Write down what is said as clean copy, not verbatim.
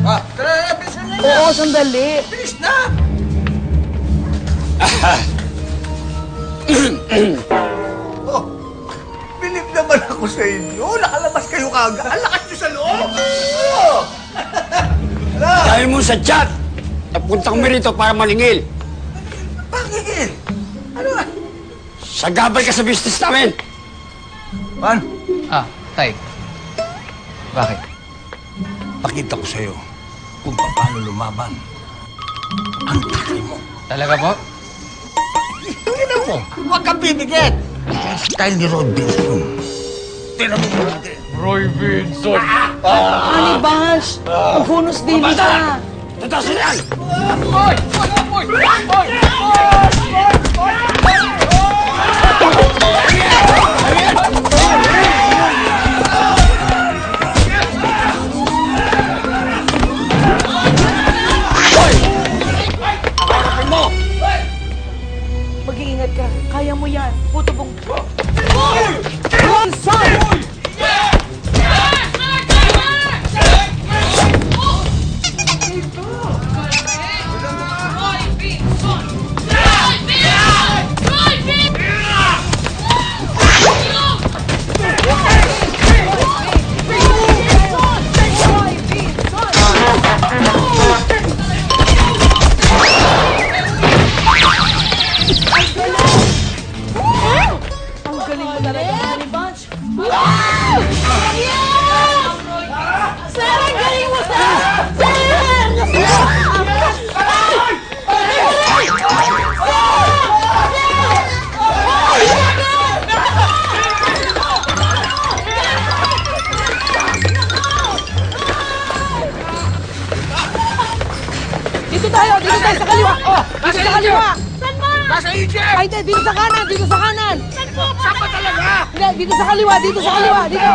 Tara, bilisan na Oo, sandali. Bilis na! Oh, bilib naman ako sa inyo. Nakalabas kayo kagad. Ang lakas nyo sa loob. Oh. Dahil mo sa chat, napunta kami rito para malingil. Bakit? Ano nga? Sagabal ka sa business namin. Man, Tay. Bakit? pakita ko sa'yo kung paano lumaban ang tatay mo. Talaga po? Tingnan mo, huwag kang bibigyan. Style ni Roy Benson. Tingnan mo mga Roy Vinson! Honey Bunch, maghunos din ka. Tatasin yan! Hoy! Hoy! Hoy! Mag-iingat ka. Kaya mo yan. Puto bong... Ang galing mo talaga, Honey Bunch. Sir, ang galing mo, sir! Sir! Dito tayo sa kaliwa. Oh, dito sa kaliwa. Saan ba? Nasa Egypt! Ay, hindi, dito sa kanan, dito sa kanan. Saan po? Saan ba talaga? Hindi, dito sa kaliwa, dito sa kaliwa, dito.